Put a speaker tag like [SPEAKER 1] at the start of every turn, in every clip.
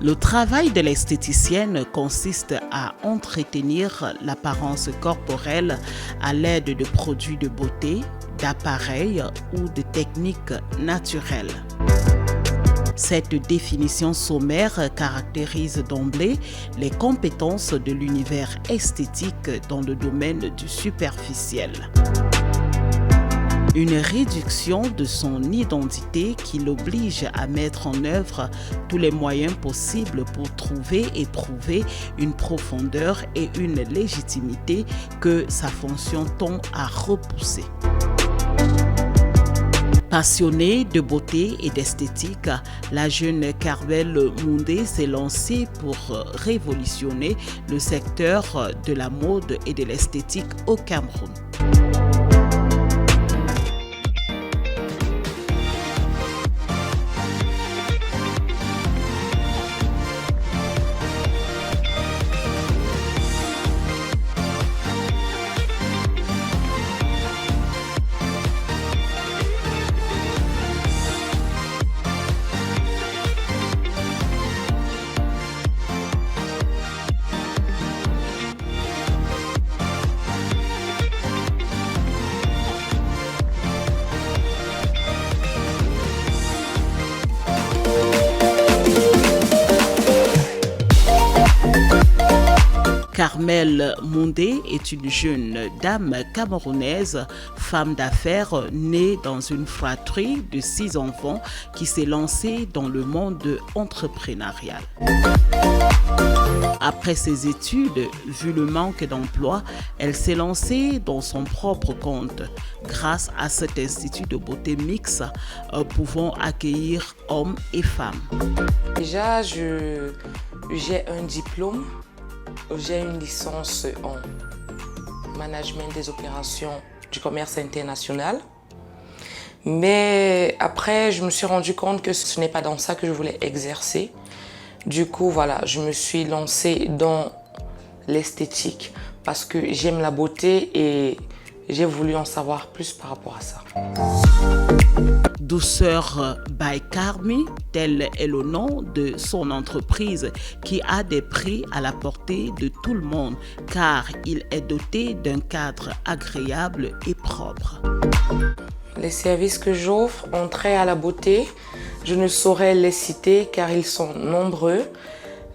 [SPEAKER 1] Le travail de l'esthéticienne consiste à entretenir l'apparence corporelle à l'aide de produits de beauté, d'appareils ou de techniques naturelles. Cette définition sommaire caractérise d'emblée les compétences de l'univers esthétique dans le domaine du superficiel. Une réduction de son identité qui l'oblige à mettre en œuvre tous les moyens possibles pour trouver et prouver une profondeur et une légitimité que sa fonction tend à repousser. Passionnée de beauté et d'esthétique, la jeune Carmel Moundé s'est lancée pour révolutionner le secteur de la mode et de l'esthétique au Cameroun. Carmel Moundé est une jeune dame camerounaise, femme d'affaires née dans une fratrie de 6 enfants qui s'est lancée dans le monde entrepreneurial. Après ses études, vu le manque d'emploi, elle s'est lancée dans son propre compte grâce à cet institut de beauté mixte pouvant accueillir hommes et femmes.
[SPEAKER 2] Déjà, j'ai un diplôme. J'ai une licence en management des opérations du commerce international. Mais après, je me suis rendu compte que ce n'est pas dans ça que je voulais exercer. Du coup, voilà, je me suis lancée dans l'esthétique parce que j'aime la beauté et j'ai voulu en savoir plus par rapport à ça.
[SPEAKER 1] Douceur by Carmi, tel est le nom de son entreprise qui a des prix à la portée de tout le monde car il est doté d'un cadre agréable et propre.
[SPEAKER 2] Les services que j'offre ont trait à la beauté. Je ne saurais les citer car ils sont nombreux.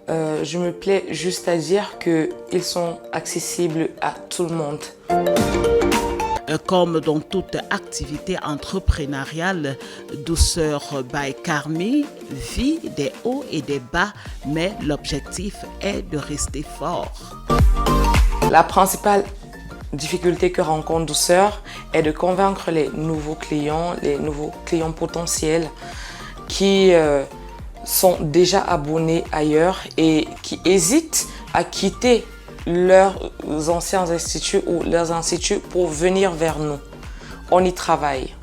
[SPEAKER 2] Je me plais juste à dire qu'ils sont accessibles à tout le monde.
[SPEAKER 1] Comme dans toute activité entrepreneuriale, Douceur by Carmi vit des hauts et des bas, mais l'objectif est de rester fort.
[SPEAKER 2] La principale difficulté que rencontre Douceur est de convaincre les nouveaux clients potentiels qui sont déjà abonnés ailleurs et qui hésitent à quitter leurs anciens instituts ou leurs instituts pour venir vers nous. On y travaille.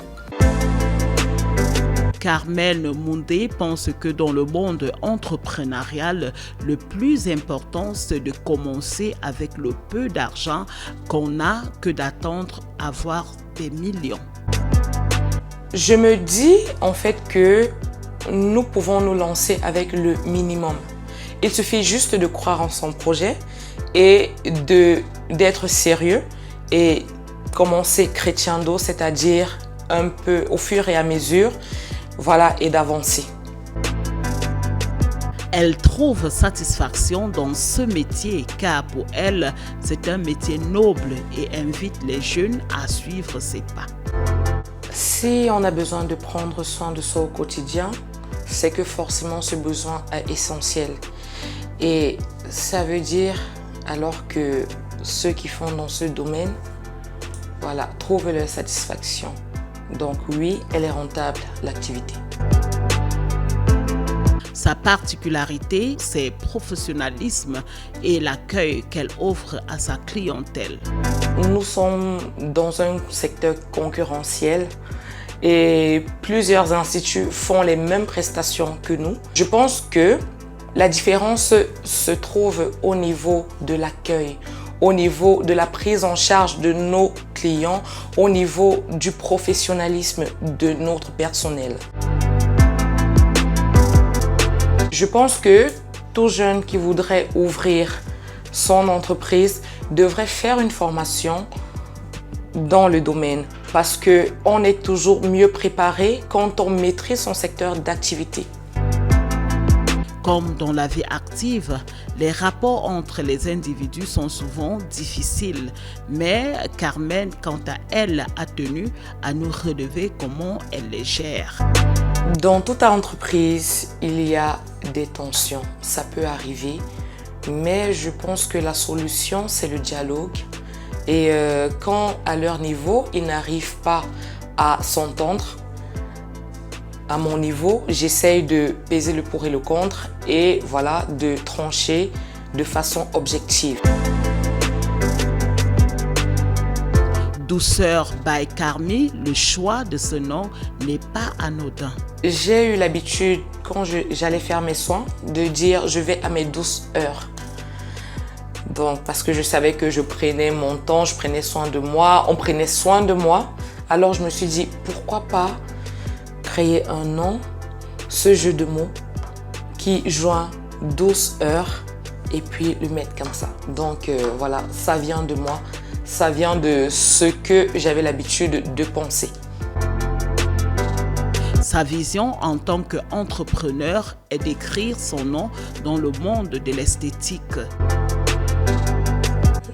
[SPEAKER 1] Carmel Moundé pense que dans le monde entrepreneurial, le plus important, c'est de commencer avec le peu d'argent qu'on a que d'attendre avoir des millions.
[SPEAKER 2] Je me dis en fait que nous pouvons nous lancer avec le minimum. Il suffit juste de croire en son projet et d'être sérieux et commencer crescendo, c'est-à-dire un peu au fur et à mesure, voilà, et d'avancer.
[SPEAKER 1] Elle trouve satisfaction dans ce métier car pour elle, c'est un métier noble et invite les jeunes à suivre ses pas.
[SPEAKER 2] Si on a besoin de prendre soin de soi au quotidien, c'est que forcément ce besoin est essentiel. Et ça veut dire alors que ceux qui font dans ce domaine, voilà, trouvent leur satisfaction. Donc oui, elle est rentable, l'activité.
[SPEAKER 1] Sa particularité, c'est professionnalisme et l'accueil qu'elle offre à sa clientèle.
[SPEAKER 2] Nous sommes dans un secteur concurrentiel et plusieurs instituts font les mêmes prestations que nous. Je pense que la différence se trouve au niveau de l'accueil, au niveau de la prise en charge de nos clients, au niveau du professionnalisme de notre personnel. Je pense que tout jeune qui voudrait ouvrir son entreprise devrait faire une formation dans le domaine parce qu'on est toujours mieux préparé quand on maîtrise son secteur d'activité.
[SPEAKER 1] Comme dans la vie active, les rapports entre les individus sont souvent difficiles, mais Carmen, quant à elle, a tenu à nous relever comment elle les gère.
[SPEAKER 2] Dans toute entreprise, il y a des tensions, ça peut arriver, mais je pense que la solution, c'est le dialogue. Et quand à leur niveau, ils n'arrivent pas à s'entendre, à mon niveau, j'essaye de peser le pour et le contre et voilà, de trancher de façon objective.
[SPEAKER 1] Douceur by Carmi, le choix de ce nom n'est pas anodin.
[SPEAKER 2] J'ai eu l'habitude, quand j'allais faire mes soins, de dire je vais à mes douces heures. Donc, parce que je savais que je prenais mon temps, je prenais soin de moi, on prenait soin de moi. Alors je me suis dit, pourquoi pas créer un nom, ce jeu de mots qui joint 12 heures et puis le mettre comme ça. Donc voilà, ça vient de moi, ça vient de ce que j'avais l'habitude de penser.
[SPEAKER 1] Sa vision en tant qu'entrepreneur est d'écrire son nom dans le monde de l'esthétique.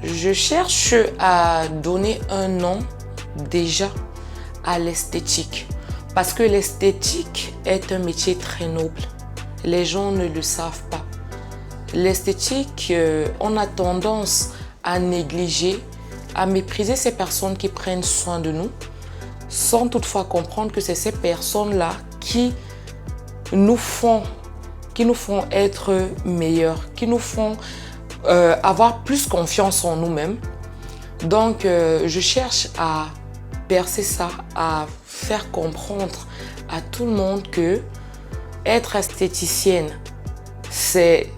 [SPEAKER 2] Je cherche à donner un nom déjà à l'esthétique. Parce que l'esthétique est un métier très noble. Les gens ne le savent pas. L'esthétique, on a tendance à négliger, à mépriser ces personnes qui prennent soin de nous, sans toutefois comprendre que c'est ces personnes-là qui nous font être meilleurs, qui nous font avoir plus confiance en nous-mêmes. Donc, je cherche à percer ça, à faire comprendre à tout le monde que être esthéticienne, c'est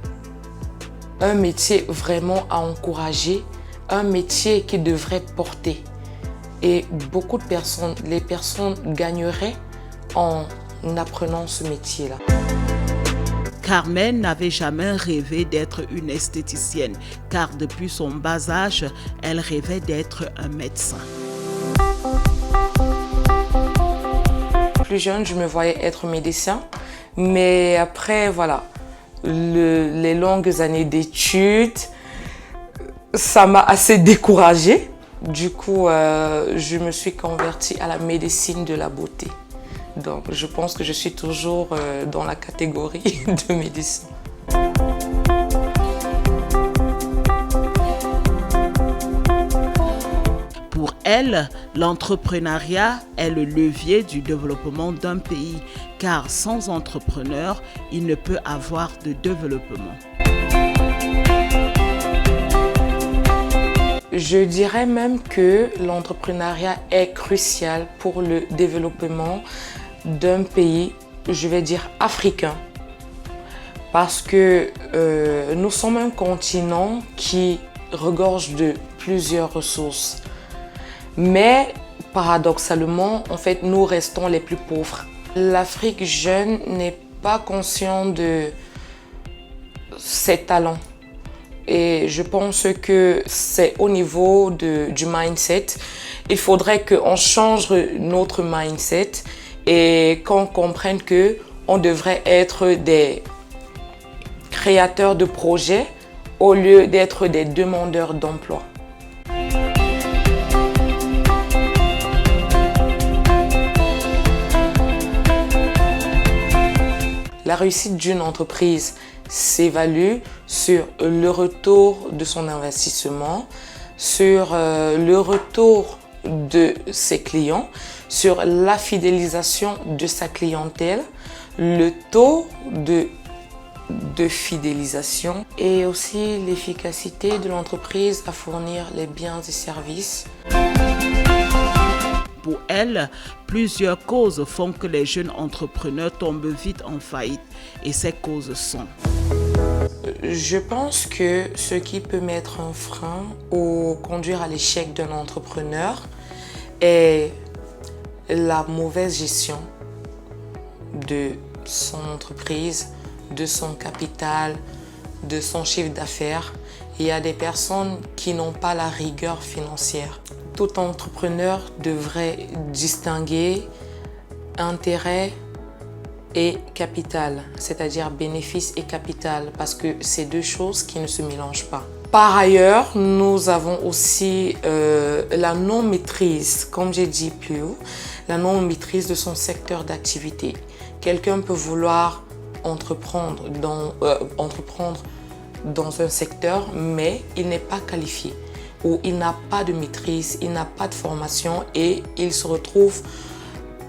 [SPEAKER 2] un métier vraiment à encourager, un métier qui devrait porter. Et beaucoup de personnes, les personnes gagneraient en apprenant ce métier-là.
[SPEAKER 1] Carmen n'avait jamais rêvé d'être une esthéticienne, car depuis son bas âge, elle rêvait d'être un médecin.
[SPEAKER 2] Plus jeune, je me voyais être médecin, mais après, voilà, les longues années d'études, ça m'a assez découragée. Du coup, je me suis convertie à la médecine de la beauté. Donc, je pense que je suis toujours dans la catégorie de médecin.
[SPEAKER 1] Pour elle, l'entrepreneuriat est le levier du développement d'un pays, car sans entrepreneur, il ne peut avoir de développement.
[SPEAKER 2] Je dirais même que l'entrepreneuriat est crucial pour le développement d'un pays, je vais dire africain. Parce que nous sommes un continent qui regorge de plusieurs ressources. Mais paradoxalement, en fait, nous restons les plus pauvres. L'Afrique jeune n'est pas conscient de ses talents. Et je pense que c'est au niveau du mindset. Il faudrait qu'on change notre mindset et qu'on comprenne qu'on devrait être des créateurs de projets au lieu d'être des demandeurs d'emploi. La réussite d'une entreprise s'évalue sur le retour de son investissement, sur le retour de ses clients, sur la fidélisation de sa clientèle, le taux de fidélisation et aussi l'efficacité de l'entreprise à fournir les biens et services.
[SPEAKER 1] Pour elle, plusieurs causes font que les jeunes entrepreneurs tombent vite en faillite, et ces causes sont:
[SPEAKER 2] je pense que ce qui peut mettre un frein ou conduire à l'échec d'un entrepreneur est la mauvaise gestion de son entreprise, de son capital, de son chiffre d'affaires. Il y a des personnes qui n'ont pas la rigueur financière. Tout entrepreneur devrait distinguer intérêt et capital, c'est-à-dire bénéfice et capital, parce que c'est deux choses qui ne se mélangent pas. Par ailleurs, nous avons aussi la non-maîtrise, comme j'ai dit plus haut, la non-maîtrise de son secteur d'activité. Quelqu'un peut vouloir entreprendre dans un secteur, mais il n'est pas qualifié, ou il n'a pas de maîtrise, il n'a pas de formation et il se retrouve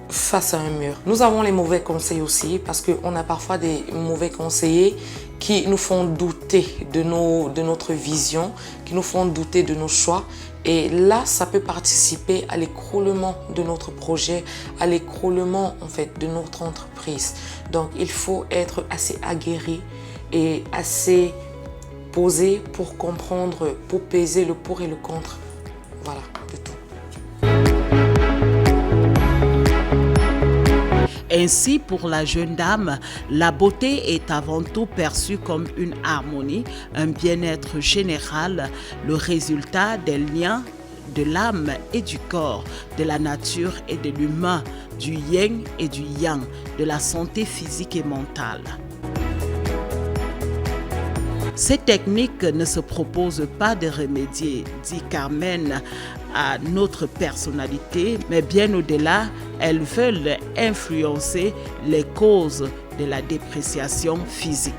[SPEAKER 2] face à un mur. Nous avons les mauvais conseils aussi, parce qu'on a parfois des mauvais conseillers qui nous font douter de notre vision, qui nous font douter de nos choix. Et là, ça peut participer à l'écroulement de notre projet, à l'écroulement en fait de notre entreprise. Donc, il faut être assez aguerri et assez posé pour comprendre, pour peser le pour et le contre. Voilà, c'est tout.
[SPEAKER 1] Ainsi, pour la jeune dame, la beauté est avant tout perçue comme une harmonie, un bien-être général, le résultat des liens de l'âme et du corps, de la nature et de l'humain, du yin et du yang, de la santé physique et mentale. Ces techniques ne se proposent pas de remédier, dit Carmen, à notre personnalité, mais bien au-delà, elles veulent influencer les causes de la dépréciation physique.